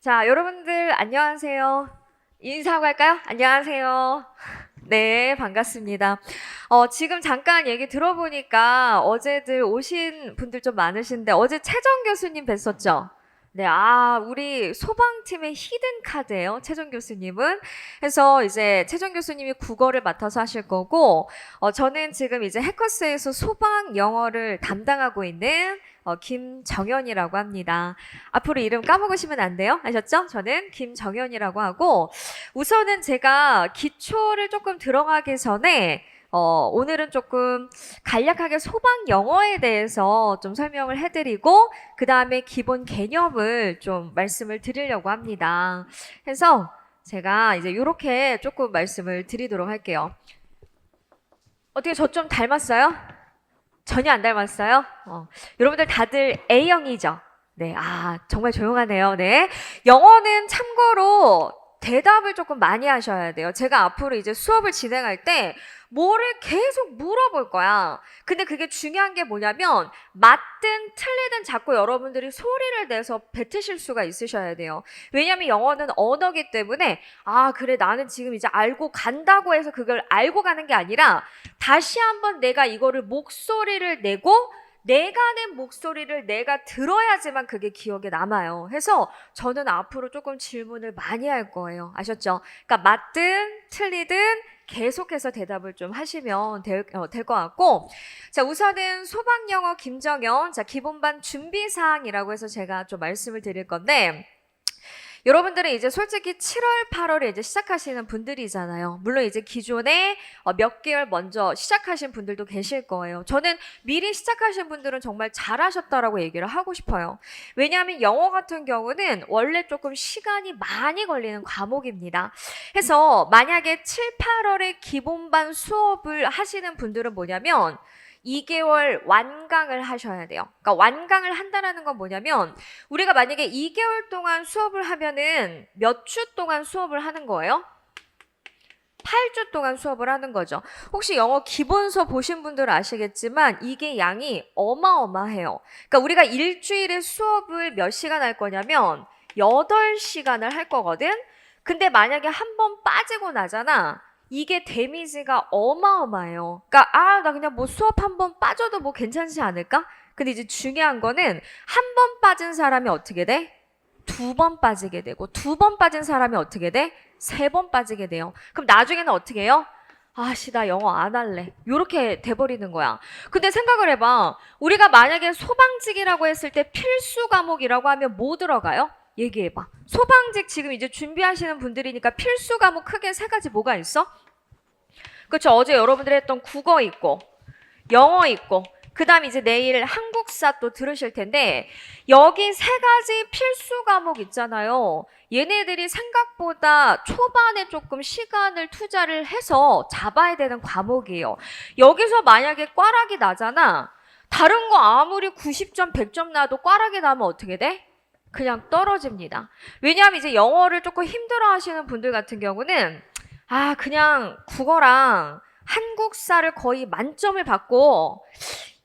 자, 여러분들 안녕하세요. 인사하고 할까요? 안녕하세요. 네, 반갑습니다. 지금 잠깐 얘기 들어보니까 어제들 오신 분들 좀 많으신데 어제 최정 교수님 뵀었죠? 네, 우리 소방팀의 히든 카드예요. 최정 교수님은. 그래서 이제 최정 교수님이 국어를 맡아서 하실 거고, 저는 지금 이제 해커스에서 소방 영어를 담당하고 있는 김정연이라고 합니다. 앞으로 이름 까먹으시면 안 돼요. 아셨죠? 저는 김정연이라고 하고, 우선은 제가 기초를 조금 들어가기 전에 오늘은 조금 간략하게 소방 영어에 대해서 좀 설명을 해드리고 그 다음에 기본 개념을 좀 말씀을 드리려고 합니다. 그래서 제가 이제 이렇게 조금 말씀을 드리도록 할게요. 어떻게 저 좀 닮았어요? 전혀 안 닮았어요? 여러분들 다들 A형이죠? 네, 정말 조용하네요. 네. 영어는 참고로 대답을 조금 많이 하셔야 돼요. 제가 앞으로 이제 수업을 진행할 때 뭐를 계속 물어볼 거야. 근데 그게 중요한 게 뭐냐면 맞든 틀리든 자꾸 여러분들이 소리를 내서 뱉으실 수가 있으셔야 돼요. 왜냐면 영어는 언어기 때문에 그래 나는 지금 이제 알고 간다고 해서 그걸 알고 가는 게 아니라 다시 한번 내가 이거를 목소리를 내고 내가 낸 목소리를 내가 들어야지만 그게 기억에 남아요. 해서 저는 앞으로 조금 질문을 많이 할 거예요. 아셨죠? 그러니까 맞든 틀리든 계속해서 대답을 좀 하시면 될 것 같고, 자, 우선은 소방영어 김정연, 자, 기본반 준비사항이라고 해서 제가 좀 말씀을 드릴 건데, 여러분들은 이제 솔직히 7월, 8월에 이제 시작하시는 분들이잖아요. 물론 이제 기존에 몇 개월 먼저 시작하신 분들도 계실 거예요. 저는 미리 시작하신 분들은 정말 잘하셨다라고 얘기를 하고 싶어요. 왜냐하면 영어 같은 경우는 원래 조금 시간이 많이 걸리는 과목입니다. 해서 만약에 7, 8월에 기본반 수업을 하시는 분들은 뭐냐면 2개월 완강을 하셔야 돼요. 그러니까 완강을 한다는 건 뭐냐면 우리가 만약에 2개월 동안 수업을 하면은 몇 주 동안 수업을 하는 거예요? 8주 동안 수업을 하는 거죠. 혹시 영어 기본서 보신 분들은 아시겠지만 이게 양이 어마어마해요. 그러니까 우리가 일주일에 수업을 몇 시간 할 거냐면 8시간을 할 거거든. 근데 만약에 한 번 빠지고 나잖아. 이게 데미지가 어마어마해요. 그러니까 나 그냥 뭐 수업 한 번 빠져도 뭐 괜찮지 않을까? 근데 이제 중요한 거는 한 번 빠진 사람이 어떻게 돼? 2번 빠지게 되고 2번 빠진 사람이 어떻게 돼? 3번 빠지게 돼요. 그럼 나중에는 어떻게 해요? 나 영어 안 할래. 요렇게 돼버리는 거야. 근데 생각을 해봐. 우리가 만약에 소방직이라고 했을 때 필수 과목이라고 하면 뭐 들어가요? 얘기해봐. 소방직 지금 이제 준비하시는 분들이니까 필수 과목 크게 3가지 뭐가 있어? 그렇죠. 어제 여러분들이 했던 국어 있고 영어 있고 그 다음 이제 내일 한국사 또 들으실 텐데 여기 3가지 필수 과목 있잖아요. 얘네들이 생각보다 초반에 조금 시간을 투자를 해서 잡아야 되는 과목이에요. 여기서 만약에 꽈락이 나잖아. 다른 거 아무리 90점, 100점 나도 꽈락이 나면 어떻게 돼? 그냥 떨어집니다. 왜냐하면 이제 영어를 조금 힘들어 하시는 분들 같은 경우는 그냥 국어랑 한국사를 거의 만점을 받고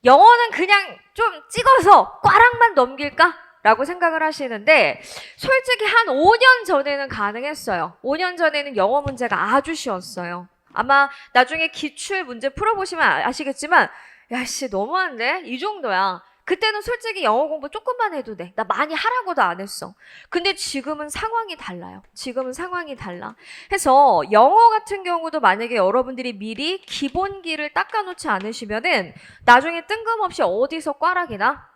영어는 그냥 좀 찍어서 꽈락만 넘길까? 라고 생각을 하시는데 솔직히 한 5년 전에는 가능했어요. 5년 전에는 영어 문제가 아주 쉬웠어요. 아마 나중에 기출 문제 풀어보시면 아시겠지만 야씨 너무한데? 이 정도야. 그때는 솔직히 영어 공부 조금만 해도 돼. 나 많이 하라고도 안 했어. 근데 지금은 상황이 달라요. 지금은 상황이 달라. 해서 영어 같은 경우도 만약에 여러분들이 미리 기본기를 닦아놓지 않으시면은 나중에 뜬금없이 어디서 꽈락이 나?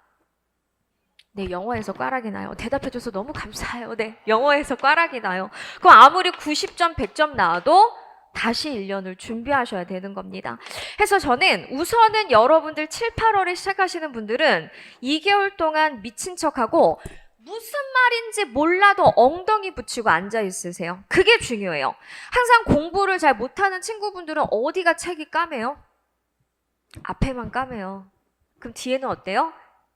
네, 영어에서 꽈락이 나요. 대답해줘서 너무 감사해요. 네, 영어에서 꽈락이 나요. 그럼 아무리 90점, 100점 나와도 다시 1년을 준비하셔야 되는 겁니다. 해서 저는 우선은 여러분들 7, 8월에 시작하시는 분들은 2개월 동안 미친 척하고 무슨 말인지 몰라도 엉덩이 붙이고 앉아 있으세요. 그게 중요해요. 항상 공부를 잘 못하는 친구분들은 어디가 책이 까매요? 앞에만 까매요. 그럼 뒤에는 어때요?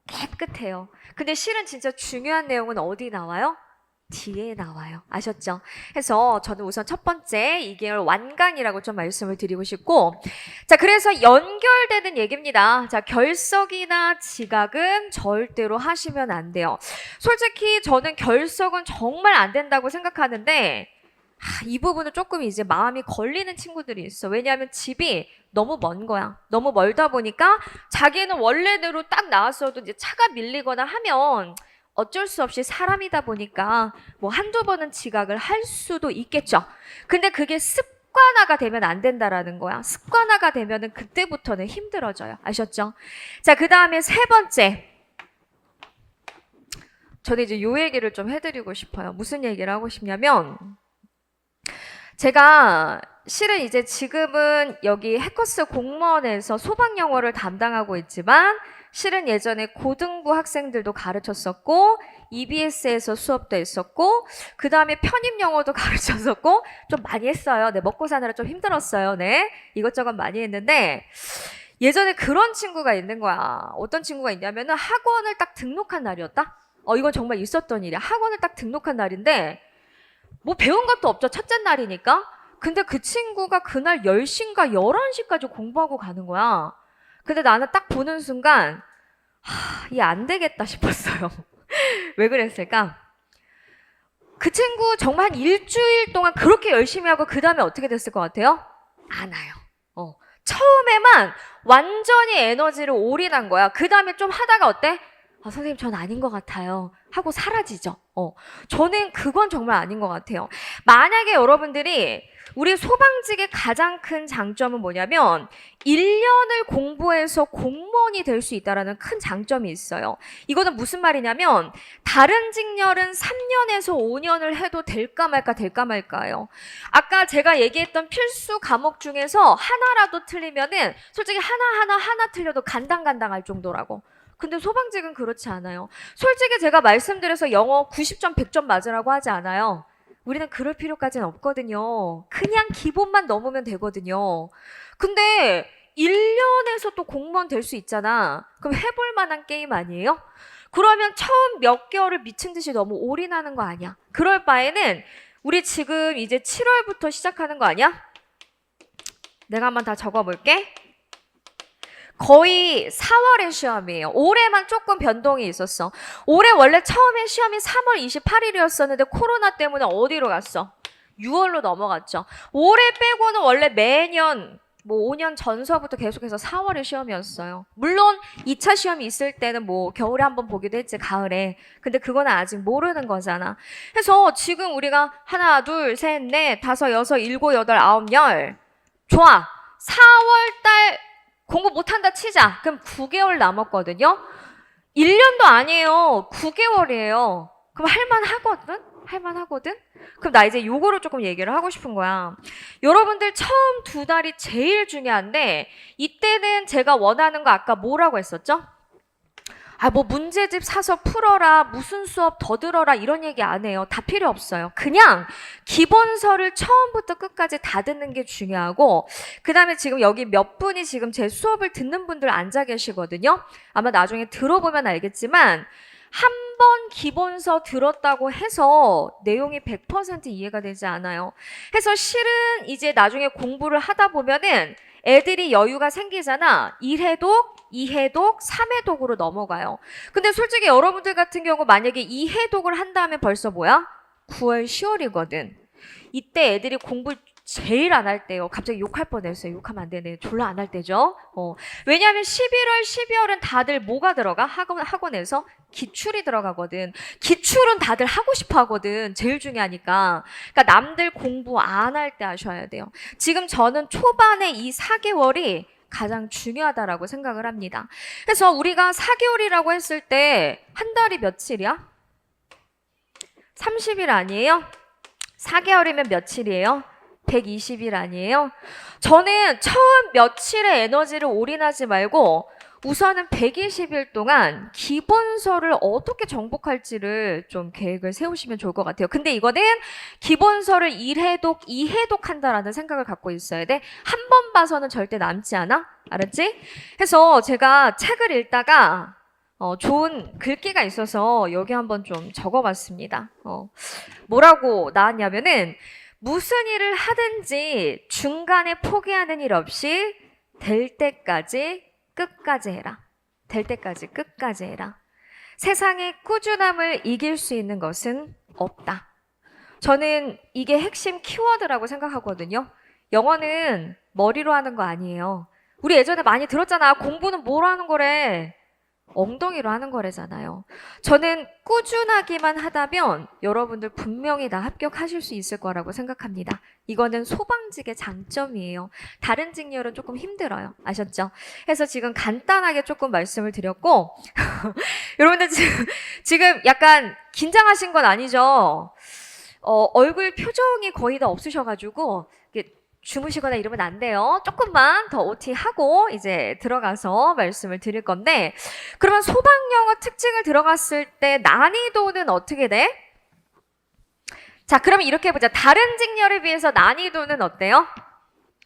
깨끗해요. 근데 실은 진짜 중요한 내용은 어디 나와요? 뒤에 나와요. 아셨죠? 해서 저는 우선 첫 번째 2개월 완강이라고 좀 말씀을 드리고 싶고, 자, 그래서 연결되는 얘기입니다. 자, 결석이나 지각은 절대로 하시면 안 돼요. 솔직히 저는 결석은 정말 안 된다고 생각하는데, 이 부분은 조금 이제 마음이 걸리는 친구들이 있어. 왜냐하면 집이 너무 먼 거야. 너무 멀다 보니까 자기는 원래대로 딱 나왔어도 이제 차가 밀리거나 하면 어쩔 수 없이 사람이다 보니까 뭐 한두 번은 지각을 할 수도 있겠죠. 근데 그게 습관화가 되면 안 된다라는 거야. 습관화가 되면은 그때부터는 힘들어져요. 아셨죠? 자, 그 다음에 세 번째. 저는 이제 요 얘기를 좀 해드리고 싶어요. 무슨 얘기를 하고 싶냐면, 제가 실은 이제 지금은 여기 해커스 공무원에서 소방 영어를 담당하고 있지만, 실은 예전에 고등부 학생들도 가르쳤었고, EBS에서 수업도 했었고, 그 다음에 편입 영어도 가르쳤었고, 좀 많이 했어요. 네, 먹고 사느라 좀 힘들었어요. 네, 이것저것 많이 했는데, 예전에 그런 친구가 있는 거야. 어떤 친구가 있냐면은 학원을 딱 등록한 날이었다? 이건 정말 있었던 일이야. 학원을 딱 등록한 날인데, 뭐 배운 것도 없죠. 첫째 날이니까. 근데 그 친구가 그날 10시인가 11시까지 공부하고 가는 거야. 근데 나는 딱 보는 순간 이게 안 되겠다 싶었어요. 왜 그랬을까? 그 친구 정말 한 일주일 동안 그렇게 열심히 하고 그 다음에 어떻게 됐을 것 같아요? 안 와요. 처음에만 완전히 에너지를 올인한 거야. 그 다음에 좀 하다가 어때? 선생님 전 아닌 것 같아요 하고 사라지죠. 저는 그건 정말 아닌 것 같아요. 만약에 여러분들이 우리 소방직의 가장 큰 장점은 뭐냐면 1년을 공부해서 공무원이 될 수 있다는 큰 장점이 있어요. 이거는 무슨 말이냐면 다른 직렬은 3년에서 5년을 해도 될까 말까예요. 아까 제가 얘기했던 필수 과목 중에서 하나라도 틀리면은 솔직히 하나 틀려도 간당간당할 정도라고. 근데 소방직은 그렇지 않아요. 솔직히 제가 말씀드려서 영어 90점, 100점 맞으라고 하지 않아요. 우리는 그럴 필요까지는 없거든요. 그냥 기본만 넘으면 되거든요. 근데 1년에서 또 공무원 될 수 있잖아. 그럼 해볼 만한 게임 아니에요? 그러면 처음 몇 개월을 미친 듯이 너무 올인하는 거 아니야? 그럴 바에는 우리 지금 이제 7월부터 시작하는 거 아니야? 내가 한번 다 적어볼게. 거의 4월에 시험이에요. 올해만 조금 변동이 있었어. 올해 원래 처음에 시험이 3월 28일이었었는데 코로나 때문에 어디로 갔어? 6월로 넘어갔죠. 올해 빼고는 원래 매년 뭐 5년 전서부터 계속해서 4월에 시험이었어요. 물론 2차 시험이 있을 때는 뭐 겨울에 한번 보기도 했지, 가을에. 근데 그거는 아직 모르는 거잖아. 그래서 지금 우리가 하나, 둘, 셋, 넷, 다섯, 여섯, 일곱, 여덟, 아홉, 열. 좋아. 4월달 공부 못한다 치자. 그럼 9개월 남았거든요. 1년도 아니에요. 9개월이에요. 그럼 할만하거든? 그럼 나 이제 요거를 조금 얘기를 하고 싶은 거야. 여러분들 처음 2달이 제일 중요한데 이때는 제가 원하는 거 아까 뭐라고 했었죠? 뭐 문제집 사서 풀어라, 무슨 수업 더 들어라 이런 얘기 안 해요. 다 필요 없어요. 그냥 기본서를 처음부터 끝까지 다 듣는 게 중요하고, 그 다음에 지금 여기 몇 분이 지금 제 수업을 듣는 분들 앉아 계시거든요. 아마 나중에 들어보면 알겠지만 한 번 기본서 들었다고 해서 내용이 100% 이해가 되지 않아요. 그래서 실은 이제 나중에 공부를 하다 보면은 애들이 여유가 생기잖아. 1회독, 2회독, 3회독으로 넘어가요. 근데 솔직히 여러분들 같은 경우 만약에 2회독을 한다면 벌써 뭐야? 9월, 10월이거든. 이때 애들이 공부 제일 안 할 때요. 갑자기 욕할 뻔했어요. 욕하면 안 되네. 졸라 안 할 때죠. 왜냐하면 11월, 12월은 다들 뭐가 들어가? 학원에서 기출이 들어가거든. 기출은 다들 하고 싶어 하거든. 제일 중요하니까. 그러니까 남들 공부 안 할 때 하셔야 돼요. 지금 저는 초반에 이 4개월이 가장 중요하다라고 생각을 합니다. 그래서 우리가 4개월이라고 했을 때 한 달이 며칠이야? 30일 아니에요? 4개월이면 며칠이에요? 120일 아니에요? 저는 처음 며칠의 에너지를 올인하지 말고 우선은 120일 동안 기본서를 어떻게 정복할지를 좀 계획을 세우시면 좋을 것 같아요. 근데 이거는 기본서를 1회독, 2회독 한다라는 생각을 갖고 있어야 돼. 한 번 봐서는 절대 남지 않아? 알았지? 그래서 제가 책을 읽다가 좋은 글귀가 있어서 여기 한번 좀 적어봤습니다. 뭐라고 나왔냐면은 무슨 일을 하든지 중간에 포기하는 일 없이 될 때까지 끝까지 해라. 될 때까지 끝까지 해라. 세상의 꾸준함을 이길 수 있는 것은 없다. 저는 이게 핵심 키워드라고 생각하거든요. 영어는 머리로 하는 거 아니에요. 우리 예전에 많이 들었잖아. 공부는 뭐로 하는 거래? 엉덩이로 하는 거래잖아요. 저는 꾸준하기만 하다면 여러분들 분명히 다 합격하실 수 있을 거라고 생각합니다. 이거는 소방직의 장점이에요. 다른 직렬은 조금 힘들어요. 아셨죠? 그래서 지금 간단하게 조금 말씀을 드렸고 여러분들 지금 약간 긴장하신 건 아니죠? 얼굴 표정이 거의 다 없으셔가지고 주무시거나 이러면 안 돼요. 조금만 더 OT하고 이제 들어가서 말씀을 드릴 건데, 그러면 소방영어 특징을 들어갔을 때 난이도는 어떻게 돼? 자, 그러면 이렇게 해보자. 다른 직렬에 비해서 난이도는 어때요?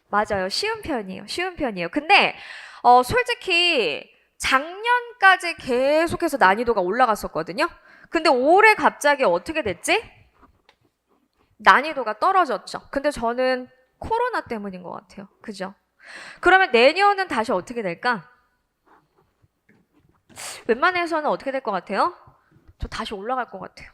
맞아요. 쉬운 편이에요. 쉬운 편이에요. 근데 솔직히 작년까지 계속해서 난이도가 올라갔었거든요. 근데 올해 갑자기 어떻게 됐지? 난이도가 떨어졌죠. 근데 저는 코로나 때문인 것 같아요. 그죠? 그러면 내년은 다시 어떻게 될까? 웬만해서는 어떻게 될 것 같아요? 저 다시 올라갈 것 같아요.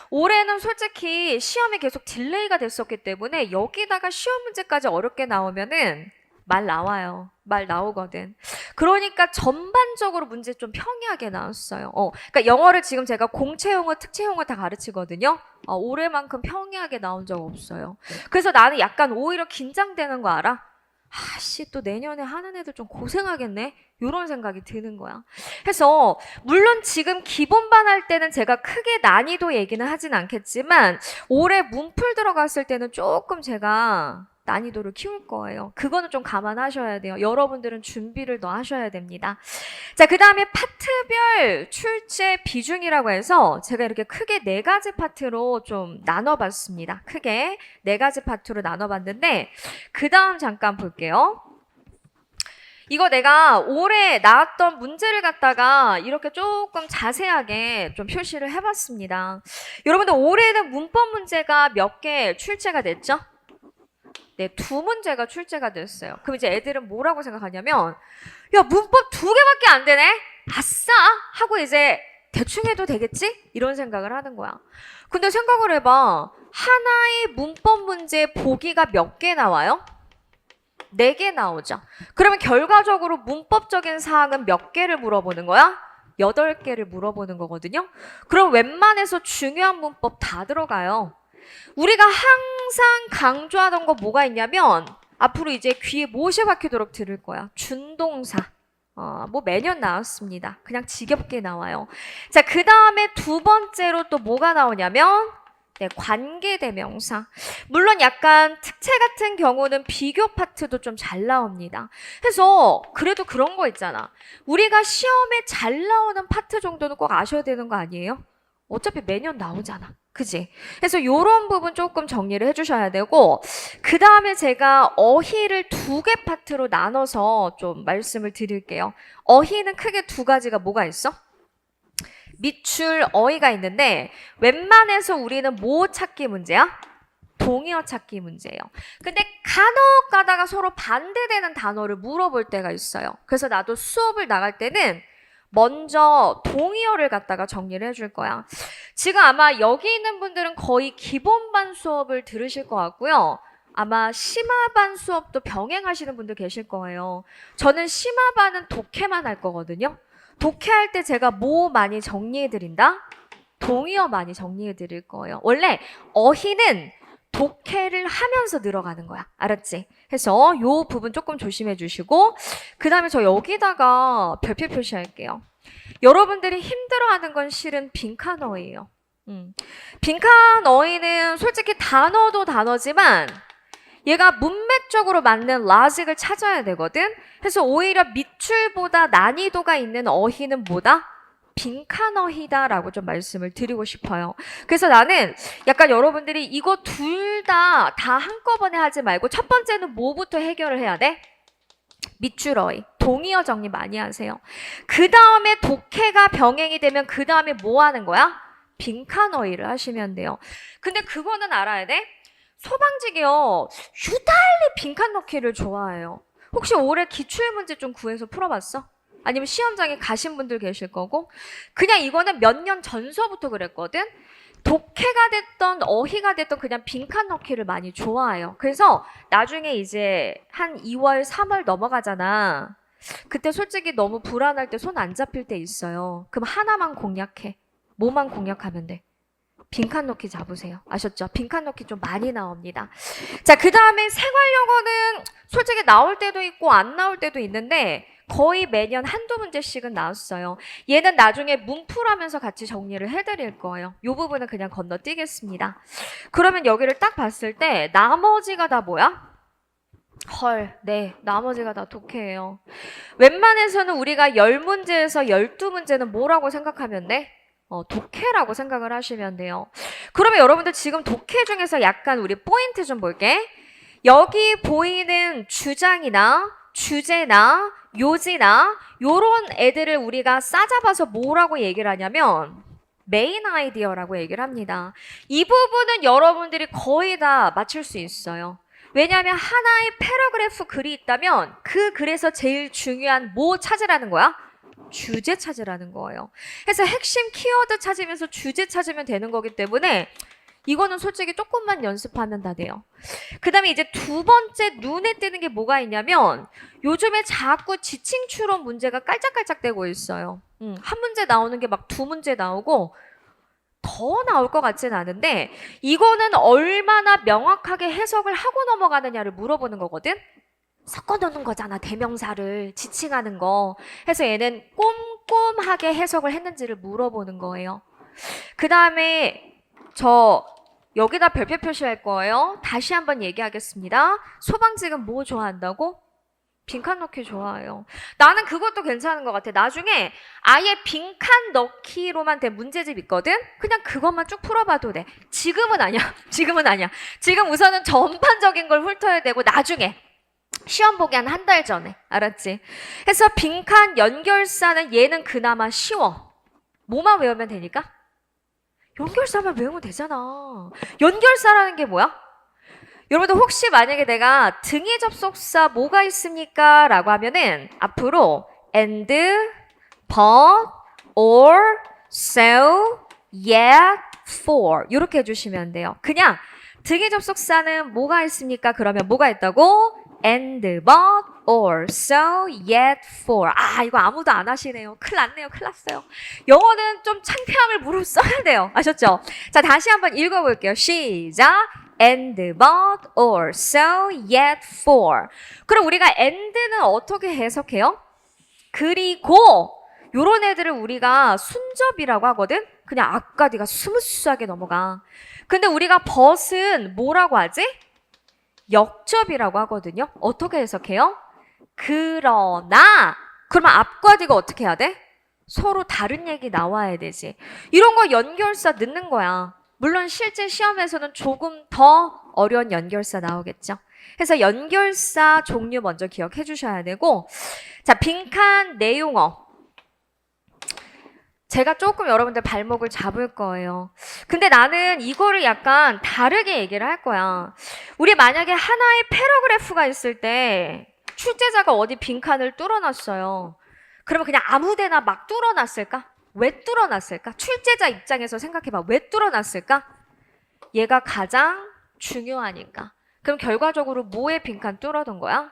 올해는 솔직히 시험이 계속 딜레이가 됐었기 때문에 여기다가 시험 문제까지 어렵게 나오면은 말 나와요. 말 나오거든. 그러니까 전반적으로 문제 좀 평이하게 나왔어요. 그러니까 영어를 지금 제가 공채용어, 특채용어 다 가르치거든요. 올해만큼 평이하게 나온 적 없어요. 그래서 나는 약간 오히려 긴장되는 거 알아? 아씨, 또 내년에 하는 애들 좀 고생하겠네? 이런 생각이 드는 거야. 그래서 물론 지금 기본반 할 때는 제가 크게 난이도 얘기는 하진 않겠지만 올해 문풀 들어갔을 때는 조금 제가 난이도를 키울 거예요. 그거는 좀 감안하셔야 돼요. 여러분들은 준비를 더 하셔야 됩니다. 자, 그 다음에 파트별 출제 비중이라고 해서 제가 이렇게 크게 4가지 파트로 좀 나눠봤습니다. 크게 4가지 파트로 나눠봤는데 그 다음 잠깐 볼게요. 이거 내가 올해 나왔던 문제를 갖다가 이렇게 조금 자세하게 좀 표시를 해봤습니다. 여러분들 올해는 문법 문제가 몇 개 출제가 됐죠? 네, 2문제가 출제가 됐어요. 그럼 이제 애들은 뭐라고 생각하냐면, 야, 문법 2개밖에 안 되네? 아싸! 하고 이제 대충 해도 되겠지? 이런 생각을 하는 거야. 근데 생각을 해봐. 하나의 문법 문제 보기가 몇 개 나와요? 4개 나오죠. 그러면 결과적으로 문법적인 사항은 몇 개를 물어보는 거야? 8개를 물어보는 거거든요. 그럼 웬만해서 중요한 문법 다 들어가요. 우리가 항상 강조하던 거 뭐가 있냐면 앞으로 이제 귀에 못이 박히도록 들을 거야. 준동사. 뭐 매년 나왔습니다. 그냥 지겹게 나와요. 자, 그 다음에 2번째로 또 뭐가 나오냐면 네, 관계대명사. 물론 약간 특채 같은 경우는 비교 파트도 좀 잘 나옵니다. 그래서 그래도 그런 거 있잖아. 우리가 시험에 잘 나오는 파트 정도는 꼭 아셔야 되는 거 아니에요? 어차피 매년 나오잖아. 그지? 그래서 요런 부분 조금 정리를 해주셔야 되고 그 다음에 제가 어휘를 2개 파트로 나눠서 좀 말씀을 드릴게요. 어휘는 크게 2가지가 뭐가 있어? 밑줄 어휘가 있는데 웬만해서 우리는 뭐 찾기 문제야? 동의어 찾기 문제예요. 근데 간혹 가다가 서로 반대되는 단어를 물어볼 때가 있어요. 그래서 나도 수업을 나갈 때는 먼저 동의어를 갖다가 정리를 해줄 거야. 지금 아마 여기 있는 분들은 거의 기본반 수업을 들으실 것 같고요. 아마 심화반 수업도 병행하시는 분들 계실 거예요. 저는 심화반은 독해만 할 거거든요. 독해할 때 제가 뭐 많이 정리해드린다? 동의어 많이 정리해드릴 거예요. 원래 어휘는 독해를 하면서 늘어가는 거야. 알았지? 그래서 요 부분 조금 조심해 주시고 그 다음에 저 여기다가 별표 표시할게요. 여러분들이 힘들어하는 건 실은 빈칸 어휘예요. 빈칸 어휘는 솔직히 단어도 단어지만 얘가 문맥적으로 맞는 라직을 찾아야 되거든. 그래서 오히려 밑줄보다 난이도가 있는 어휘는 뭐다? 빈칸 어휘다라고 좀 말씀을 드리고 싶어요. 그래서 나는 약간 여러분들이 이거 둘 다 한꺼번에 하지 말고 첫 번째는 뭐부터 해결을 해야 돼? 밑줄 어휘, 동의어 정리 많이 하세요. 그 다음에 독해가 병행이 되면 그 다음에 뭐 하는 거야? 빈칸 어휘를 하시면 돼요. 근데 그거는 알아야 돼. 소방직이요. 유달리 빈칸 넣기를 좋아해요. 혹시 올해 기출문제 좀 구해서 풀어봤어? 아니면 시험장에 가신 분들 계실 거고. 그냥 이거는 몇 년 전서부터 그랬거든. 독해가 됐던 어휘가 됐던 그냥 빈칸 넣기를 많이 좋아해요. 그래서 나중에 이제 한 2월, 3월 넘어가잖아. 그때 솔직히 너무 불안할 때 손 안 잡힐 때 있어요. 그럼 하나만 공략해. 뭐만 공략하면 돼? 빈칸 넣기 잡으세요. 아셨죠? 빈칸 넣기 좀 많이 나옵니다. 자, 그 다음에 생활영어는 솔직히 나올 때도 있고 안 나올 때도 있는데 거의 매년 한두 문제씩은 나왔어요. 얘는 나중에 문풀하면서 같이 정리를 해드릴 거예요. 이 부분은 그냥 건너뛰겠습니다. 그러면 여기를 딱 봤을 때 나머지가 다 뭐야? 헐, 네, 나머지가 다 독해예요. 웬만해서는 우리가 10문제에서 12문제는 뭐라고 생각하면 돼? 독해라고 생각을 하시면 돼요. 그러면 여러분들 지금 독해 중에서 약간 우리 포인트 좀 볼게. 여기 보이는 주장이나 주제나 요지나 요런 애들을 우리가 싸잡아서 뭐라고 얘기를 하냐면 메인 아이디어라고 얘기를 합니다. 이 부분은 여러분들이 거의 다 맞출 수 있어요. 왜냐하면 하나의 패러그래프 글이 있다면 그 글에서 제일 중요한 뭐 찾으라는 거야? 주제 찾으라는 거예요. 그래서 핵심 키워드 찾으면서 주제 찾으면 되는 거기 때문에 이거는 솔직히 조금만 연습하면 다 돼요. 그 다음에 이제 두 번째 눈에 띄는 게 뭐가 있냐면 요즘에 자꾸 지칭 추론 문제가 깔짝깔짝대고 있어요. 한 문제 나오는 게 막 두 문제 나오고 더 나올 것 같진 않은데 이거는 얼마나 명확하게 해석을 하고 넘어가느냐를 물어보는 거거든. 섞어 놓는 거잖아. 대명사를 지칭하는 거. 해서 얘는 꼼꼼하게 해석을 했는지를 물어보는 거예요. 그 다음에 저 여기다 별표 표시할 거예요. 다시 한번 얘기하겠습니다. 소방직은 뭐 좋아한다고? 빈칸 넣기 좋아해요. 나는 그것도 괜찮은 것 같아. 나중에 아예 빈칸 넣기로만 된 문제집 있거든? 그냥 그것만 쭉 풀어봐도 돼. 지금은 아니야. 지금은 아니야. 지금 우선은 전반적인 걸 훑어야 되고 나중에 시험 보기 한 달 전에. 알았지? 그래서 빈칸 연결사는 얘는 그나마 쉬워. 뭐만 외우면 되니까? 연결사만 외우면 되잖아. 연결사라는 게 뭐야? 여러분들 혹시 만약에 내가 등위 접속사 뭐가 있습니까? 라고 하면은 앞으로 and, but, or, so, yet, for 이렇게 해주시면 돼요. 그냥 등위 접속사는 뭐가 있습니까? 그러면 뭐가 있다고? and, but, or, so, yet, for. 아, 이거 아무도 안 하시네요. 큰일 났네요. 큰일 났어요. 영어는 좀 창피함을 무릅써야 돼요. 아셨죠? 자, 다시 한번 읽어볼게요. 시작. and, but, or, so, yet, for. 그럼 우리가 and는 어떻게 해석해요? 그리고 요런 애들을 우리가 순접이라고 하거든? 그냥 아까 네가 스무스하게 넘어가. 근데 우리가 but은 뭐라고 하지? 역접이라고 하거든요. 어떻게 해석해요? 그러나 그러면 앞과 뒤가 어떻게 해야 돼? 서로 다른 얘기 나와야 되지. 이런 거 연결사 넣는 거야. 물론 실제 시험에서는 조금 더 어려운 연결사 나오겠죠. 그래서 연결사 종류 먼저 기억해 주셔야 되고 자, 빈칸 내용어. 제가 조금 여러분들 발목을 잡을 거예요. 근데 나는 이거를 약간 다르게 얘기를 할 거야. 우리 만약에 하나의 패러그래프가 있을 때 출제자가 어디 빈칸을 뚫어놨어요. 그러면 그냥 아무데나 막 뚫어놨을까? 왜 뚫어놨을까? 출제자 입장에서 생각해봐. 왜 뚫어놨을까? 얘가 가장 중요하니까. 그럼 결과적으로 뭐에 빈칸 뚫어둔 거야?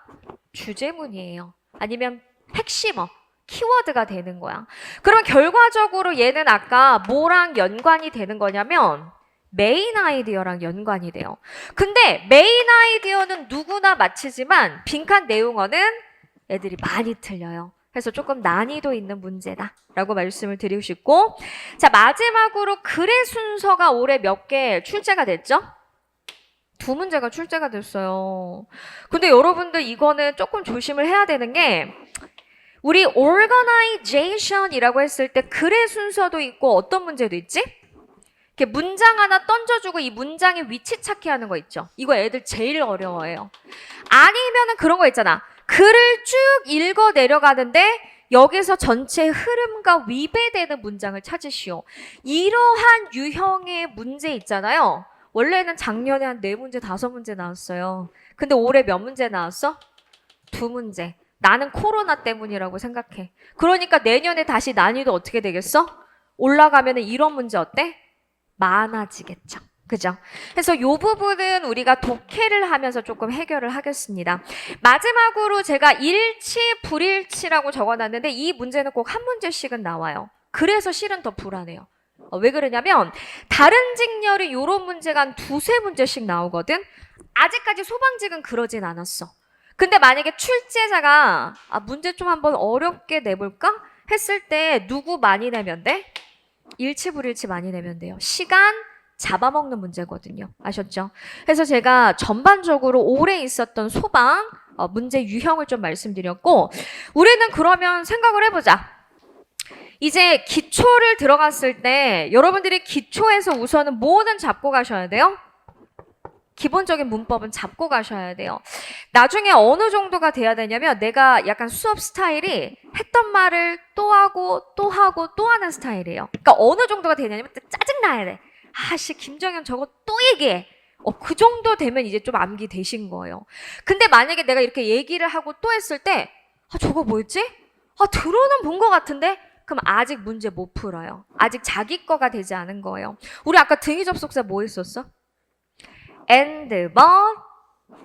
주제문이에요. 아니면 핵심어, 키워드가 되는 거야. 그러면 결과적으로 얘는 아까 뭐랑 연관이 되는 거냐면 메인 아이디어랑 연관이 돼요. 근데 메인 아이디어는 누구나 맞히지만 빈칸 내용어는 애들이 많이 틀려요. 그래서 조금 난이도 있는 문제다 라고 말씀을 드리고 싶고 자, 마지막으로 글의 순서가 올해 몇 개 출제가 됐죠? 2문제가 출제가 됐어요. 근데 여러분들 이거는 조금 조심을 해야 되는 게 우리 organization이라고 했을 때 글의 순서도 있고 어떤 문제도 있지? 이렇게 문장 하나 던져주고 이 문장의 위치 찾기 하는 거 있죠? 이거 애들 제일 어려워해요. 아니면은 그런 거 있잖아. 글을 쭉 읽어 내려가는데 여기서 전체 흐름과 위배되는 문장을 찾으시오. 이러한 유형의 문제 있잖아요. 원래는 작년에 한 4문제, 5문제 나왔어요. 근데 올해 몇 문제 나왔어? 2문제. 나는 코로나 때문이라고 생각해. 그러니까 내년에 다시 난이도 어떻게 되겠어? 올라가면 이런 문제 어때? 많아지겠죠. 그죠? 그래서 이 부분은 우리가 독해를 하면서 조금 해결을 하겠습니다. 마지막으로 제가 일치, 불일치라고 적어놨는데 이 문제는 꼭 한 문제씩은 나와요. 그래서 실은 더 불안해요. 왜 그러냐면 다른 직렬이 이런 문제가 한 2-3문제씩 나오거든. 아직까지 소방직은 그러진 않았어. 근데 만약에 출제자가 문제 좀 한번 어렵게 내볼까? 했을 때 누구 많이 내면 돼? 일치, 불일치 많이 내면 돼요. 시간 잡아먹는 문제거든요. 아셨죠? 그래서 제가 전반적으로 오래 있었던 소방 문제 유형을 좀 말씀드렸고, 우리는 그러면 생각을 해보자. 이제 기초를 들어갔을 때 여러분들이 기초에서 우선은 뭐는 잡고 가셔야 돼요? 기본적인 문법은 잡고 가셔야 돼요. 나중에 어느 정도가 돼야 되냐면 내가 약간 수업 스타일이 했던 말을 또 하고 또 하고 또 하는 스타일이에요. 그러니까 어느 정도가 되냐면 짜증나야 돼. 아씨 김정현 저거 또 얘기해. 그 정도 되면 이제 좀 암기 되신 거예요. 근데 만약에 내가 이렇게 얘기를 하고 또 했을 때 저거 뭐였지? 들어는 본 것 같은데? 그럼 아직 문제 못 풀어요. 아직 자기 거가 되지 않은 거예요. 우리 아까 등위 접속사 뭐 했었어? and, but,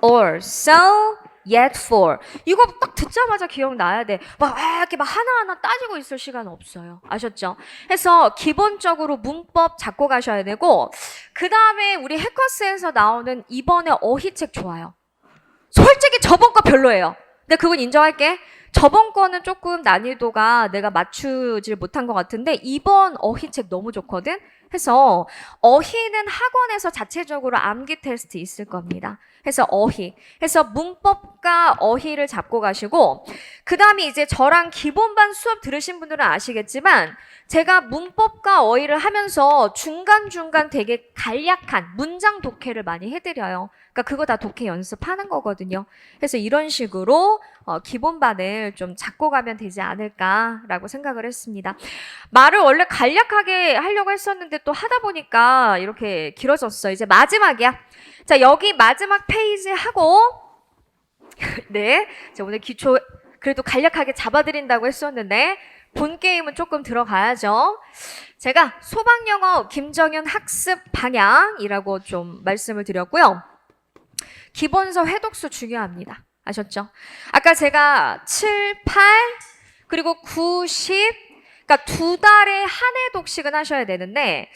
or, so, yet, for. 이거 딱 듣자마자 기억나야 돼. 이렇게 하나하나 따지고 있을 시간 없어요. 아셨죠? 해서 기본적으로 문법 잡고 가셔야 되고, 그 다음에 우리 해커스에서 나오는 이번에 어휘책 좋아요. 솔직히 저번 거 별로예요. 근데 그건 인정할게. 저번 거는 조금 난이도가 내가 맞추질 못한 것 같은데 이번 어휘책 너무 좋거든? 해서 어휘는 학원에서 자체적으로 암기 테스트 있을 겁니다. 해서 어휘. 해서 문법과 어휘를 잡고 가시고 그 다음에 이제 저랑 기본반 수업 들으신 분들은 아시겠지만 제가 문법과 어휘를 하면서 중간중간 되게 간략한 문장 독해를 많이 해드려요. 그러니까 그거 다 독해 연습하는 거거든요. 그래서 이런 식으로 기본반을 좀 잡고 가면 되지 않을까라고 생각을 했습니다. 말을 원래 간략하게 하려고 했었는데 또 하다 보니까 이렇게 길어졌어. 이제 마지막이야. 자, 여기 마지막 페이지 하고 네, 자, 오늘 기초 그래도 간략하게 잡아드린다고 했었는데 본 게임은 조금 들어가야죠. 제가 소방영어 김정현 학습 방향이라고 좀 말씀을 드렸고요. 기본서 회독수 중요합니다. 아셨죠? 아까 제가 7, 8 그리고 9, 10 그러니까 2달에 한 해 독식은 하셔야 되는데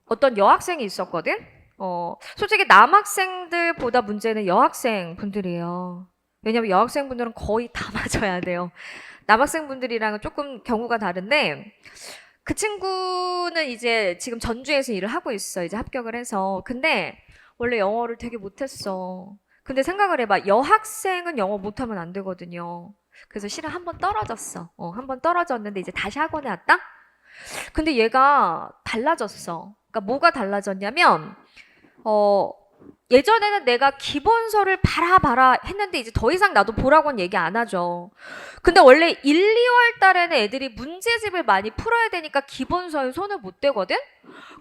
어떤 여학생이 있었거든? 솔직히 남학생들보다 문제는 여학생 분들이에요. 왜냐면 여학생 분들은 거의 다 맞아야 돼요. 남학생 분들이랑은 조금 경우가 다른데 그 친구는 이제 지금 전주에서 일을 하고 있어. 이제 합격을 해서. 근데 원래 영어를 되게 못했어. 근데 생각을 해봐. 여학생은 영어 못하면 안 되거든요. 그래서 실은 한 번 떨어졌어. 한 번 떨어졌는데 이제 다시 학원에 왔다? 근데 얘가 달라졌어. 그러니까 뭐가 달라졌냐면 예전에는 내가 기본서를 봐라 했는데 이제 더 이상 나도 보라고는 얘기 안 하죠. 근데 원래 1, 2월 달에는 애들이 문제집을 많이 풀어야 되니까 기본서에 손을 못 대거든?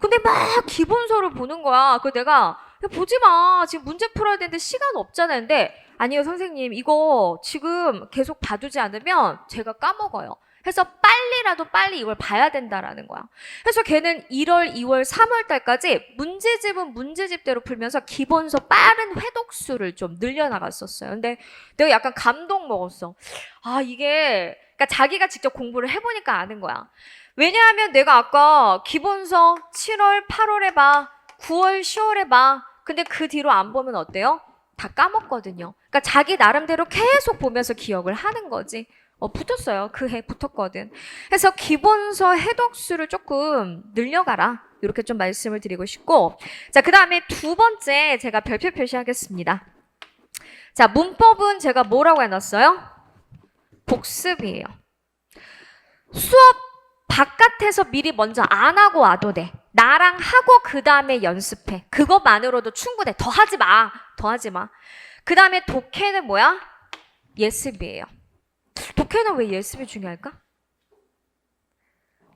근데 막 기본서를 보는 거야. 그래서 내가 보지 마. 지금 문제 풀어야 되는데 시간 없잖아. 근데 아니요 선생님 이거 지금 계속 봐두지 않으면 제가 까먹어요. 해서 빨리 이걸 봐야 된다라는 거야. 그래서 걔는 1월, 2월, 3월 달까지 문제집은 문제집대로 풀면서 기본서 빠른 회독수를 좀 늘려나갔었어요. 근데 내가 약간 감동 먹었어. 이게 그러니까 자기가 직접 공부를 해보니까 아는 거야. 왜냐하면 내가 아까 기본서 7월, 8월에 봐, 9월, 10월에 봐. 근데 그 뒤로 안 보면 어때요? 다 까먹거든요. 그러니까 자기 나름대로 계속 보면서 기억을 하는 거지. 붙었어요. 그 해 붙었거든. 그래서 기본서 해독수를 조금 늘려가라. 이렇게 좀 말씀을 드리고 싶고. 자, 그 다음에 두 번째 제가 별표 표시하겠습니다. 자, 문법은 제가 뭐라고 해놨어요? 복습이에요. 수업 바깥에서 미리 먼저 안 하고 와도 돼. 나랑 하고 그 다음에 연습해. 그것만으로도 충분해. 더 하지 마. 그 다음에 독해는 뭐야? 예습이에요. 독해는 왜 예습이 중요할까?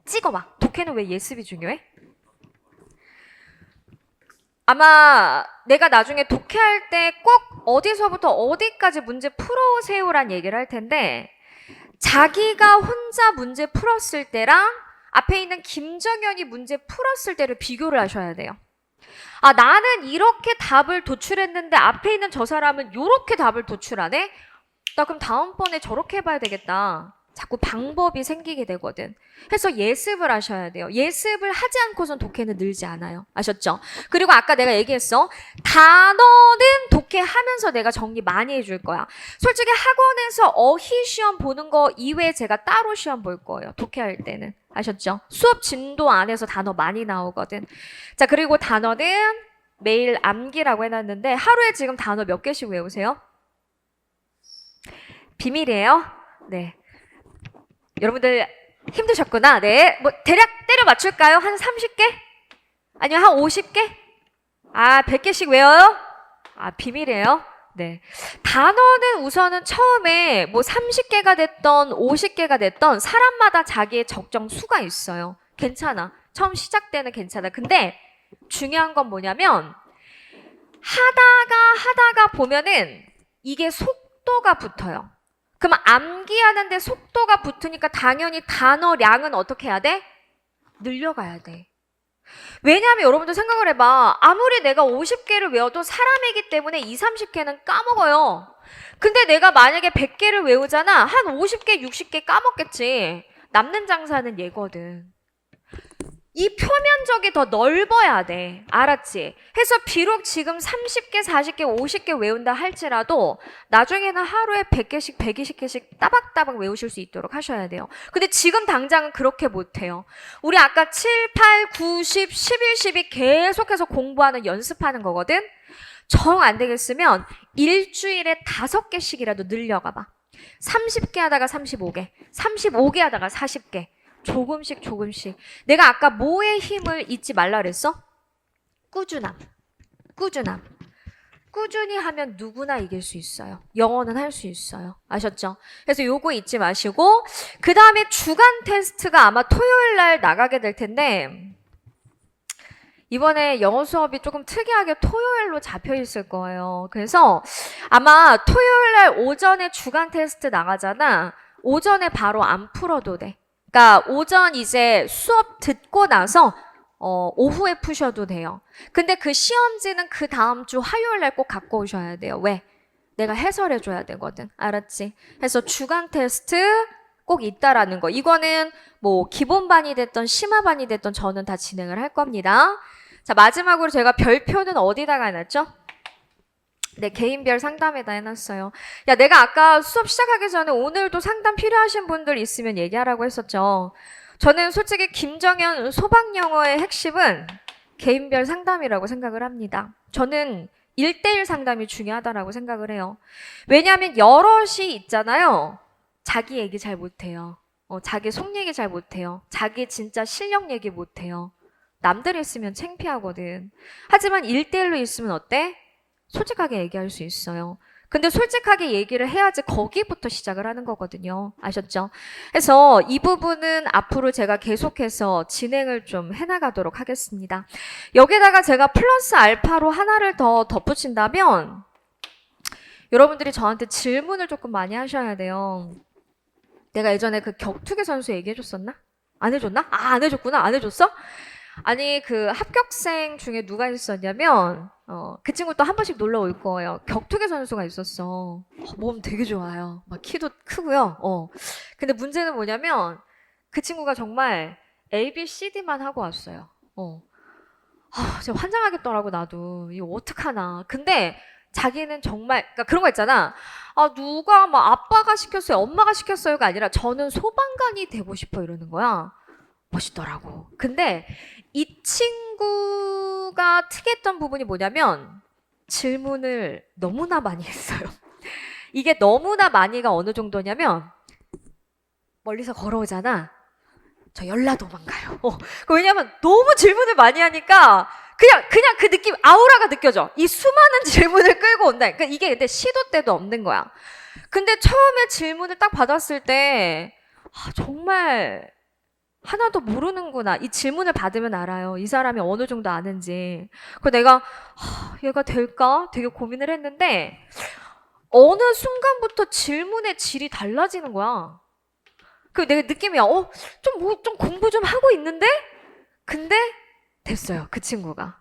찍어봐. 독해는 왜 예습이 중요해? 아마 내가 나중에 독해할 때 꼭 어디서부터 어디까지 문제 풀어오세요란 얘기를 할 텐데 자기가 혼자 문제 풀었을 때랑 앞에 있는 김정현이 문제 풀었을 때를 비교를 하셔야 돼요. 아, 나는 이렇게 답을 도출했는데 앞에 있는 저 사람은 이렇게 답을 도출하네? 나 그럼 다음번에 저렇게 해봐야 되겠다. 자꾸 방법이 생기게 되거든. 그래서 예습을 하셔야 돼요. 예습을 하지 않고선 독해는 늘지 않아요. 아셨죠? 그리고 아까 내가 얘기했어. 단어는 독해하면서 내가 정리 많이 해줄 거야. 솔직히 학원에서 어휘 시험 보는 거 이외에 제가 따로 시험 볼 거예요. 독해할 때는. 아셨죠? 수업 진도 안에서 단어 많이 나오거든. 자, 그리고 단어는 매일 암기라고 해놨는데 하루에 지금 단어 몇 개씩 외우세요? 비밀이에요? 네. 여러분들 힘드셨구나. 네. 뭐 대략 때려 맞출까요? 한 30개? 아니면 한 50개? 아, 100개씩 외워요? 아, 비밀이에요? 네. 단어는 우선은 처음에 뭐 30개가 됐던 50개가 됐던 사람마다 자기의 적정 수가 있어요. 괜찮아. 처음 시작 때는 괜찮아. 근데 중요한 건 뭐냐면 하다가 보면은 이게 속도가 붙어요. 그럼 암기하는데 속도가 붙으니까 당연히 단어량은 어떻게 해야 돼? 늘려가야 돼. 왜냐하면 여러분들 생각을 해봐. 아무리 내가 50개를 외워도 사람이기 때문에 20, 30개는 까먹어요. 근데 내가 만약에 100개를 외우잖아. 한 50개, 60개 까먹겠지. 남는 장사는 얘거든. 이 표면적이 더 넓어야 돼. 알았지? 해서 비록 지금 30개, 40개, 50개 외운다 할지라도 나중에는 하루에 100개씩, 120개씩 따박따박 외우실 수 있도록 하셔야 돼요. 근데 지금 당장은 그렇게 못해요. 우리 아까 7, 8, 9, 10, 11, 12 계속해서 공부하는 연습하는 거거든? 정 안 되겠으면 일주일에 5개씩이라도 늘려가봐. 30개 하다가 35개, 35개 하다가 40개. 조금씩. 내가 아까 뭐의 힘을 잊지 말라 그랬어? 꾸준함. 꾸준히 하면 누구나 이길 수 있어요. 영어는 할 수 있어요. 아셨죠? 그래서 요거 잊지 마시고 그 다음에 주간 테스트가 아마 토요일 날 나가게 될 텐데 이번에 영어 수업이 조금 특이하게 토요일로 잡혀 있을 거예요. 그래서 아마 토요일 날 오전에 주간 테스트 나가잖아. 오전에 바로 안 풀어도 돼. 그러니까 오전 이제 수업 듣고 나서 오후에 푸셔도 돼요. 근데 그 시험지는 그 다음 주 화요일 날 꼭 갖고 오셔야 돼요. 왜? 내가 해설해 줘야 되거든. 알았지? 그래서 주간 테스트 꼭 있다라는 거. 이거는 뭐 기본반이 됐던 심화반이 됐던 저는 다 진행을 할 겁니다. 자, 마지막으로 제가 별표는 어디다가 해놨죠? 네, 개인별 상담에다 해놨어요. 야, 내가 아까 수업 시작하기 전에 오늘도 상담 필요하신 분들 있으면 얘기하라고 했었죠. 저는 솔직히 김정현 소방영어의 핵심은 개인별 상담이라고 생각을 합니다. 저는 1대1 상담이 중요하다라고 생각을 해요. 왜냐하면 여럿이 있잖아요. 자기 얘기 잘 못해요. 자기 속 얘기 잘 못해요. 자기 진짜 실력 얘기 못해요. 남들 있으면 창피하거든. 하지만 1대1로 있으면 어때? 솔직하게 얘기할 수 있어요. 근데 솔직하게 얘기를 해야지 거기부터 시작을 하는 거거든요. 아셨죠? 그래서 이 부분은 앞으로 제가 계속해서 진행을 좀 해나가도록 하겠습니다. 여기다가 제가 플러스 알파로 하나를 더 덧붙인다면 여러분들이 저한테 질문을 조금 많이 하셔야 돼요. 내가 예전에 그 격투기 선수 얘기해줬었나? 안 해줬나? 아, 안 해줬구나. 안 해줬어? 아니, 그 합격생 중에 누가 있었냐면 그 친구 또 한 번씩 놀러 올 거예요. 격투기 선수가 있었어. 몸 되게 좋아요. 막 키도 크고요. 근데 문제는 뭐냐면 그 친구가 정말 A, B, C, D만 하고 왔어요. 진짜 환장하겠더라고 나도. 이거 어떡하나. 근데 자기는 정말 그러니까 그런 거 있잖아. 아, 누가 막 아빠가 시켰어요, 엄마가 시켰어요가 아니라 저는 소방관이 되고 싶어 이러는 거야. 멋있더라고. 근데 이 친구가 특이했던 부분이 뭐냐면 질문을 너무나 많이 했어요. 이게 너무나 많이가 어느 정도냐면 멀리서 걸어오잖아. 저 열나도만 가요. 왜냐면 너무 질문을 많이 하니까 그냥 그 느낌, 아우라가 느껴져. 이 수많은 질문을 끌고 온다. 그러니까 이게 근데 시도 때도 없는 거야. 근데 처음에 질문을 딱 받았을 때, 정말 하나도 모르는구나. 이 질문을 받으면 알아요. 이 사람이 어느 정도 아는지. 그래서 내가, 얘가 될까? 되게 고민을 했는데, 어느 순간부터 질문의 질이 달라지는 거야. 그 내가 느낌이야. 좀 공부 좀 하고 있는데? 근데 됐어요. 그 친구가.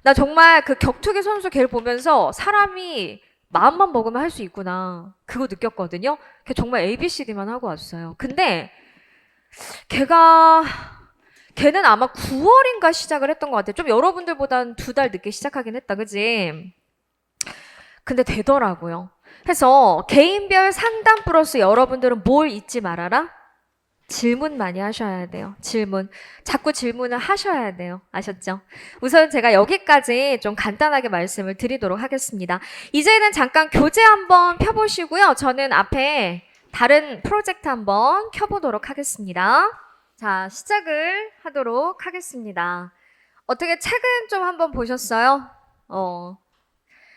나 정말 그 격투기 선수 걔를 보면서 사람이 마음만 먹으면 할 수 있구나. 그거 느꼈거든요. 걔 정말 ABCD만 하고 왔어요. 근데 걔는 아마 9월인가 시작을 했던 것 같아요. 좀 여러분들보다는 2달 늦게 시작하긴 했다. 그지? 근데 되더라고요. 그래서 개인별 상담 플러스 여러분들은 뭘 잊지 말아라? 질문 많이 하셔야 돼요. 자꾸 질문을 하셔야 돼요. 아셨죠? 우선 제가 여기까지 좀 간단하게 말씀을 드리도록 하겠습니다. 이제는 잠깐 교재 한번 펴보시고요. 저는 앞에 다른 프로젝트 한번 켜보도록 하겠습니다. 자, 시작을 하도록 하겠습니다. 어떻게 책은 좀 한번 보셨어요?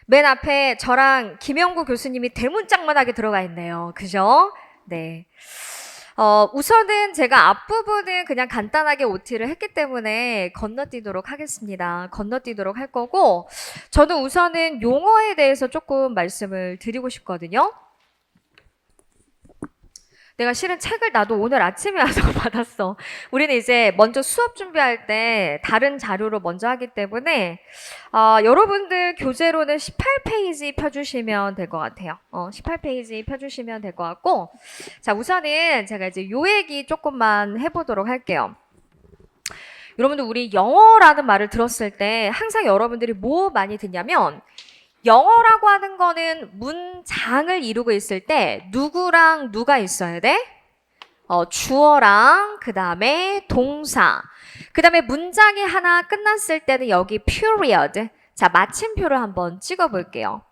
맨 앞에 저랑 김영구 교수님이 대문짝만하게 들어가 있네요. 그죠? 네. 우선은 제가 앞부분은 그냥 간단하게 OT를 했기 때문에 건너뛰도록 하겠습니다. 건너뛰도록 할 거고, 저는 우선은 용어에 대해서 조금 말씀을 드리고 싶거든요. 내가 실은 책을 나도 오늘 아침에 와서 받았어. 우리는 이제 먼저 수업 준비할 때 다른 자료로 먼저 하기 때문에 여러분들 교재로는 18페이지 펴주시면 될 것 같아요. 18페이지 펴주시면 될 것 같고, 자, 우선은 제가 이제 요 얘기 조금만 해보도록 할게요. 여러분들 우리 영어라는 말을 들었을 때 항상 여러분들이 뭐 많이 듣냐면, 영어라고 하는 거는 문장을 이루고 있을 때 누구랑 누가 있어야 돼? 주어랑 그 다음에 동사. 그 다음에 문장이 하나 끝났을 때는 여기 period. 자, 마침표를 한번 찍어 볼게요.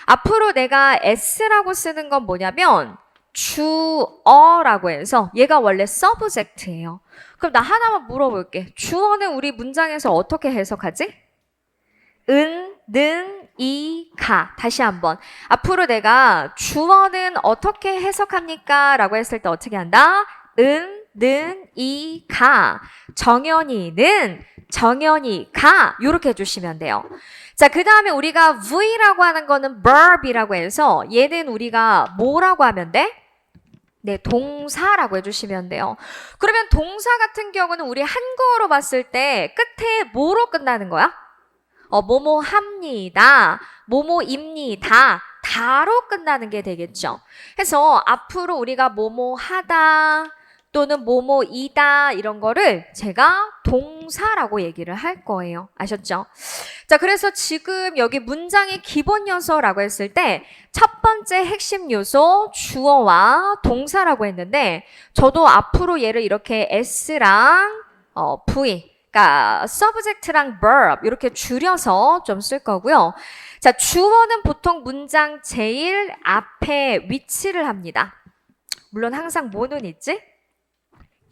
앞으로 내가 s라고 쓰는 건 뭐냐면 주어라고 해서 얘가 원래 subject예요. 그럼 나 하나만 물어볼게. 주어는 우리 문장에서 어떻게 해석하지? 은, 는, 이, 가. 다시 한번. 앞으로 내가 주어는 어떻게 해석합니까? 라고 했을 때 어떻게 한다? 은, 는, 이, 가. 정연이는 정연이 가. 요렇게 해주시면 돼요. 자, 그 다음에 우리가 V라고 하는 거는 verb이라고 해서 얘는 우리가 뭐라고 하면 돼? 네, 동사라고 해주시면 돼요. 그러면 동사 같은 경우는 우리 한국어로 봤을 때 끝에 뭐로 끝나는 거야? 뭐뭐 합니다. 뭐뭐입니다. 다로 끝나는 게 되겠죠. 그래서 앞으로 우리가 뭐뭐 하다 또는 뭐뭐이다 이런 거를 제가 동사라고 얘기를 할 거예요. 아셨죠? 자, 그래서 지금 여기 문장의 기본 요소라고 했을 때 첫 번째 핵심 요소 주어와 동사라고 했는데 저도 앞으로 얘를 이렇게 S랑 V 그러니까 subject랑 verb 이렇게 줄여서 좀 쓸 거고요. 자, 주어는 보통 문장 제일 앞에 위치를 합니다. 물론 항상 뭐는 있지?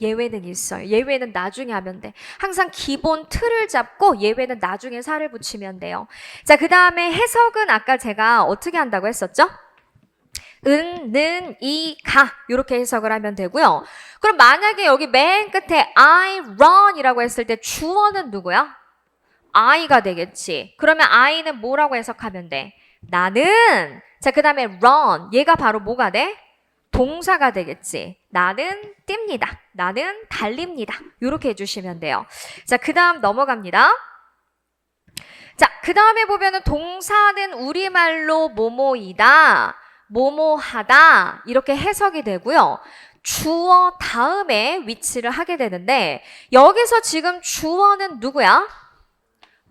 예외는 있어요. 예외는 나중에 하면 돼. 항상 기본 틀을 잡고 예외는 나중에 살을 붙이면 돼요. 자, 그 다음에 해석은 아까 제가 어떻게 한다고 했었죠? 은, 는, 이, 가 이렇게 해석을 하면 되고요. 그럼 만약에 여기 맨 끝에 I run 이라고 했을 때 주어는 누구야? I가 되겠지. 그러면 I는 뭐라고 해석하면 돼? 나는. 자, 그 다음에 run 얘가 바로 뭐가 돼? 동사가 되겠지. 나는 뜁니다. 나는 달립니다. 이렇게 해주시면 돼요. 자, 그 다음 넘어갑니다. 자, 그 다음에 보면은 동사는 우리말로 뭐뭐이다. 뭐뭐하다 이렇게 해석이 되고요. 주어 다음에 위치를 하게 되는데 여기서 지금 주어는 누구야?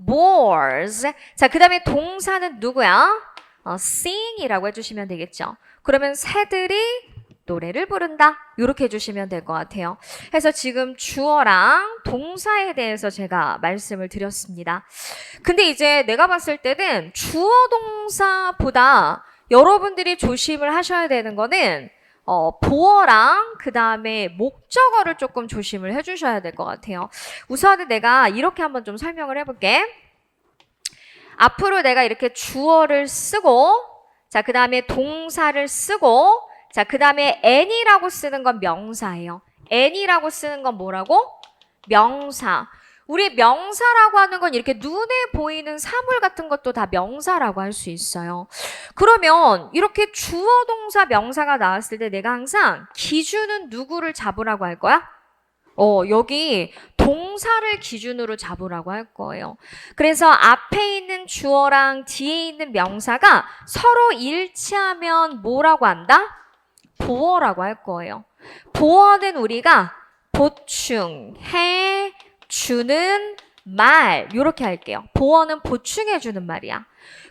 boars. 자, 그 다음에 동사는 누구야? sing이라고 해주시면 되겠죠. 그러면 새들이 노래를 부른다. 이렇게 해주시면 될 것 같아요. 그래서 지금 주어랑 동사에 대해서 제가 말씀을 드렸습니다. 근데 이제 내가 봤을 때는 주어 동사보다 여러분들이 조심을 하셔야 되는 거는 보어랑 그 다음에 목적어를 조금 조심을 해주셔야 될 것 같아요. 우선은 내가 이렇게 한번 좀 설명을 해볼게. 앞으로 내가 이렇게 주어를 쓰고, 자, 그 다음에 동사를 쓰고, 자, 그 다음에 any라고 쓰는 건 명사예요. any라고 쓰는 건 뭐라고? 명사. 우리 명사라고 하는 건 이렇게 눈에 보이는 사물 같은 것도 다 명사라고 할 수 있어요. 그러면 이렇게 주어, 동사, 명사가 나왔을 때 내가 항상 기준은 누구를 잡으라고 할 거야? 여기 동사를 기준으로 잡으라고 할 거예요. 그래서 앞에 있는 주어랑 뒤에 있는 명사가 서로 일치하면 뭐라고 한다? 보어라고 할 거예요. 보어는 우리가 보충해 주는 말 이렇게 할게요. 보어는 보충해 주는 말이야.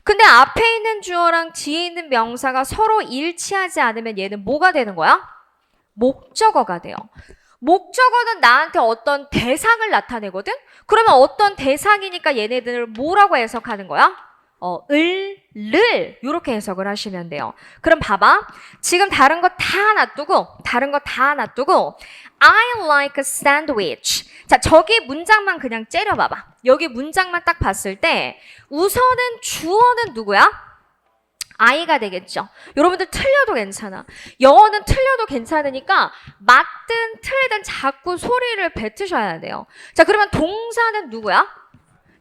근데 앞에 있는 주어랑 뒤에 있는 명사가 서로 일치하지 않으면 얘는 뭐가 되는 거야? 목적어가 돼요. 목적어는 나한테 어떤 대상을 나타내거든? 그러면 어떤 대상이니까 얘네들을 뭐라고 해석하는 거야? 를 이렇게 해석을 하시면 돼요. 그럼 봐봐. 지금 다른 거 다 놔두고 I like a sandwich. 자, 저기 문장만 그냥 째려봐봐. 여기 문장만 딱 봤을 때 우선은 주어는 누구야? I가 되겠죠. 여러분들 틀려도 괜찮아. 영어는 틀려도 괜찮으니까 맞든 틀리든 자꾸 소리를 뱉으셔야 돼요. 자, 그러면 동사는 누구야?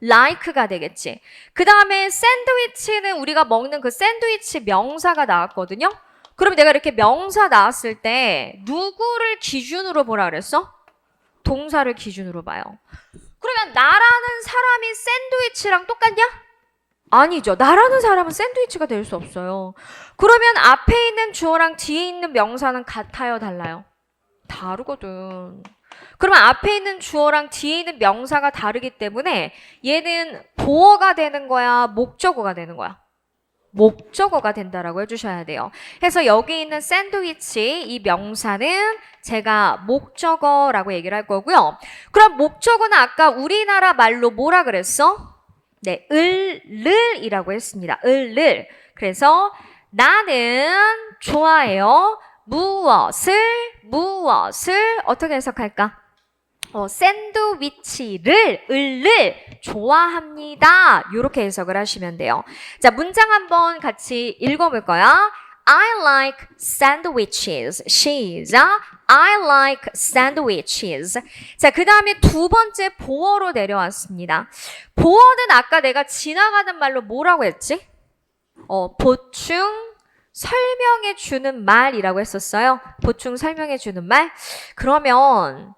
like가 되겠지. 그 다음에 샌드위치는 우리가 먹는 그 샌드위치 명사가 나왔거든요. 그럼 내가 이렇게 명사 나왔을 때 누구를 기준으로 보라 그랬어? 동사를 기준으로 봐요. 그러면 나라는 사람이 샌드위치랑 똑같냐? 아니죠. 나라는 사람은 샌드위치가 될 수 없어요. 그러면 앞에 있는 주어랑 뒤에 있는 명사는 같아요, 달라요? 다르거든. 그러면 앞에 있는 주어랑 뒤에 있는 명사가 다르기 때문에 얘는 보어가 되는 거야, 목적어가 되는 거야? 목적어가 된다라고 해주셔야 돼요. 그래서 여기 있는 샌드위치 이 명사는 제가 목적어라고 얘기를 할 거고요. 그럼 목적어는 아까 우리나라 말로 뭐라 그랬어? 네, 을이라고 했습니다. 을을. 그래서 나는 좋아해요. 무엇을 어떻게 해석할까? 샌드위치를 좋아합니다. 이렇게 해석을 하시면 돼요. 자, 문장 한번 같이 읽어볼 거야. I like sandwiches. 시작. I like sandwiches. 자, 그 다음에 두 번째 보어로 내려왔습니다. 보어는 아까 내가 지나가는 말로 뭐라고 했지? 보충 설명해 주는 말이라고 했었어요. 보충 설명해 주는 말. 그러면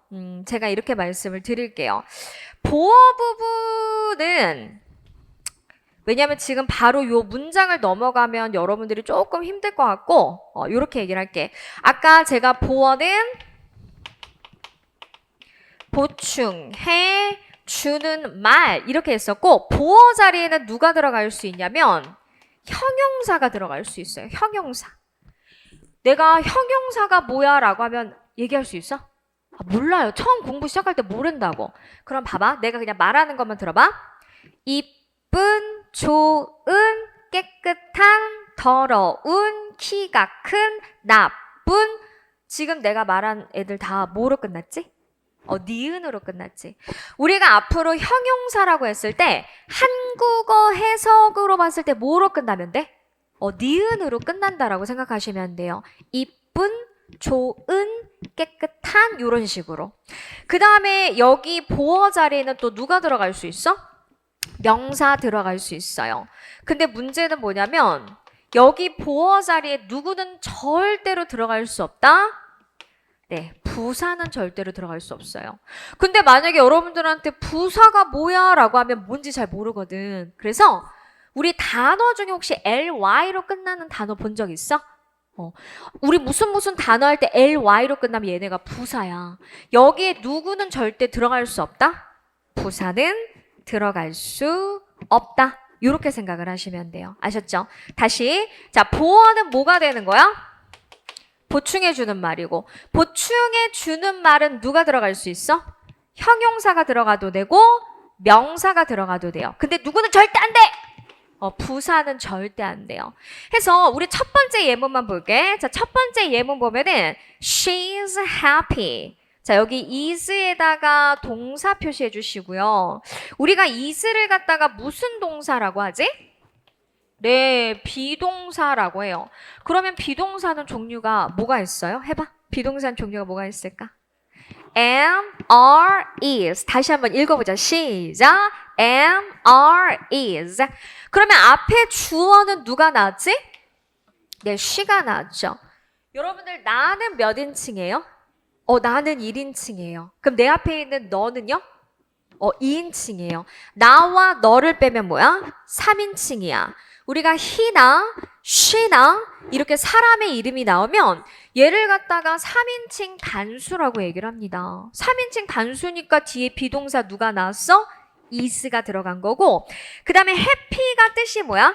제가 이렇게 말씀을 드릴게요. 보어 부분은 왜냐하면 지금 바로 요 문장을 넘어가면 여러분들이 조금 힘들 것 같고 이렇게 얘기를 할게. 아까 제가 보어는 보충해 주는 말 이렇게 했었고 보어 자리에는 누가 들어갈 수 있냐면 형용사가 들어갈 수 있어요. 형용사. 내가 형용사가 뭐야 라고 하면 얘기할 수 있어? 몰라요. 처음 공부 시작할 때 모른다고. 그럼 봐봐. 내가 그냥 말하는 것만 들어봐. 이쁜, 좋은, 깨끗한, 더러운, 키가 큰, 나쁜. 지금 내가 말한 애들 다 뭐로 끝났지? 니은으로 끝났지. 우리가 앞으로 형용사라고 했을 때 한국어 해석으로 봤을 때 뭐로 끝나면 돼? 니은으로 끝난다라고 생각하시면 돼요. 이쁜, 좋은, 깨끗한 이런 식으로. 그 다음에 여기 보어 자리에는 또 누가 들어갈 수 있어? 명사 들어갈 수 있어요. 근데 문제는 뭐냐면 여기 보어 자리에 누구는 절대로 들어갈 수 없다? 네, 부사는 절대로 들어갈 수 없어요. 근데 만약에 여러분들한테 부사가 뭐야? 라고 하면 뭔지 잘 모르거든. 그래서 우리 단어 중에 혹시 ly로 끝나는 단어 본 적 있어? 우리 무슨 단어 할 때 ly로 끝나면 얘네가 부사야. 여기에 누구는 절대 들어갈 수 없다? 부사는 들어갈 수 없다. 이렇게 생각을 하시면 돼요. 아셨죠? 다시. 자, 보어는 뭐가 되는 거야? 보충해주는 말이고 보충해주는 말은 누가 들어갈 수 있어? 형용사가 들어가도 되고 명사가 들어가도 돼요. 근데 누구는 절대 안 돼! 부사는 절대 안 돼요. 해서 우리 첫 번째 예문만 볼게. 자, 첫 번째 예문 보면은 She's happy. 자, 여기 is에다가 동사 표시해 주시고요. 우리가 is를 갖다가 무슨 동사라고 하지? 네, 비동사라고 해요. 그러면 비동사는 종류가 뭐가 있어요? 해봐. 비동사는 종류가 뭐가 있을까? am, are, is. 다시 한번 읽어보자. 시작. am, are, is. 그러면 앞에 주어는 누가 나왔지? 네, she가 나왔죠. 여러분들 나는 몇 인칭이에요? 나는 1인칭이에요. 그럼 내 앞에 있는 너는요? 2인칭이에요. 나와 너를 빼면 뭐야? 3인칭이야. 우리가 he나 she나 이렇게 사람의 이름이 나오면 얘를 갖다가 3인칭 단수라고 얘기를 합니다. 3인칭 단수니까 뒤에 비동사 누가 나왔어? is가 들어간 거고 그 다음에 happy가 뜻이 뭐야?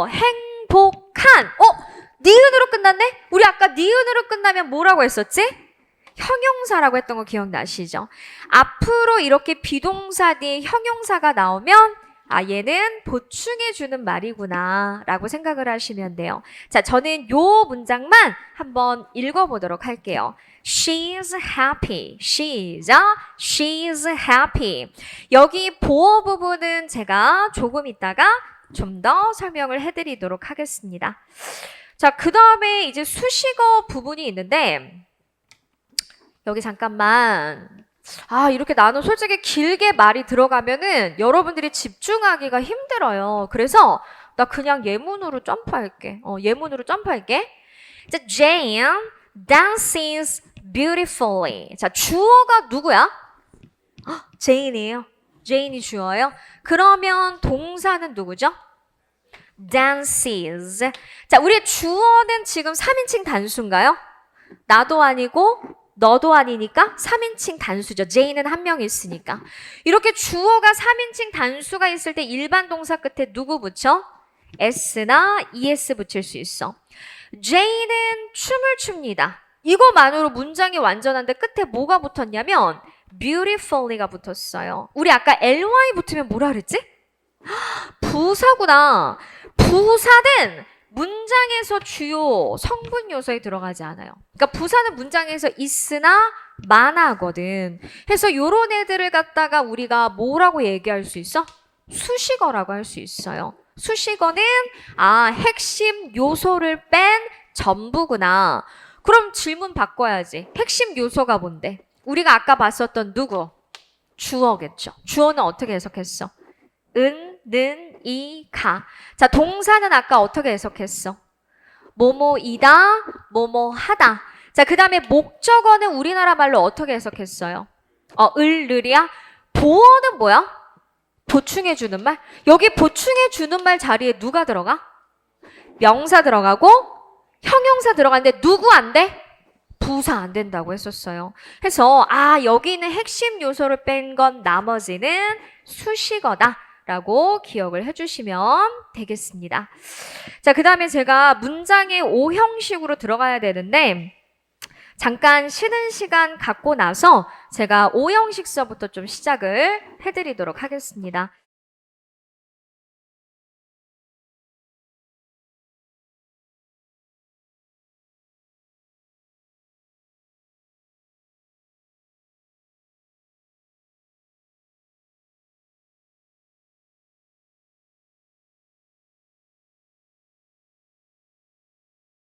행복한 니은으로 끝났네? 우리 아까 니은으로 끝나면 뭐라고 했었지? 형용사라고 했던 거 기억나시죠? 앞으로 이렇게 비동사 뒤에 형용사가 나오면 얘는 보충해주는 말이구나 라고 생각을 하시면 돼요. 자, 저는 요 문장만 한번 읽어보도록 할게요. She's happy. She's happy. 여기 보어 부분은 제가 조금 있다가 좀 더 설명을 해드리도록 하겠습니다. 자, 그 다음에 이제 수식어 부분이 있는데 여기 잠깐만 이렇게 나는 솔직히 길게 말이 들어가면은 여러분들이 집중하기가 힘들어요. 그래서 나 그냥 예문으로 점프할게. 자, Jane dances beautifully. 자, 주어가 누구야? 제인이에요. 제인이 주어예요. 그러면 동사는 누구죠? dances. 자, 우리의 주어는 지금 3인칭 단수인가요? 나도 아니고 너도 아니니까 3인칭 단수죠. Jane은 한 명 있으니까. 이렇게 주어가 3인칭 단수가 있을 때 일반 동사 끝에 누구 붙여? s나 es 붙일 수 있어. Jane은 춤을 춥니다. 이거만으로 문장이 완전한데 끝에 뭐가 붙었냐면 beautifully가 붙었어요. 우리 아까 ly 붙으면 뭐라 그랬지? 부사구나. 부사는 문장에서 주요 성분 요소에 들어가지 않아요. 그러니까 부사는 문장에서 is나 만하거든. 해서 요런 애들을 갖다가 우리가 뭐라고 얘기할 수 있어? 수식어라고 할 수 있어요. 수식어는 핵심 요소를 뺀 전부구나. 그럼 질문 바꿔야지. 핵심 요소가 뭔데? 우리가 아까 봤었던 누구? 주어겠죠. 주어는 어떻게 해석했어? 은, 는, 이, 가. 자, 동사는 아까 어떻게 해석했어? 뭐뭐이다, 뭐뭐하다. 자, 그 다음에 목적어는 우리나라 말로 어떻게 해석했어요? 을, 를이야? 보어는 뭐야? 보충해주는 말? 여기 보충해주는 말 자리에 누가 들어가? 명사 들어가고 형용사 들어가는데 누구 안 돼? 부사 안 된다고 했었어요. 그래서 여기 있는 핵심 요소를 뺀 건 나머지는 수식어다 라고 기억을 해주시면 되겠습니다. 자, 그 다음에 제가 문장의 오형식으로 들어가야 되는데 잠깐 쉬는 시간 갖고 나서 제가 오형식서부터 좀 시작을 해드리도록 하겠습니다.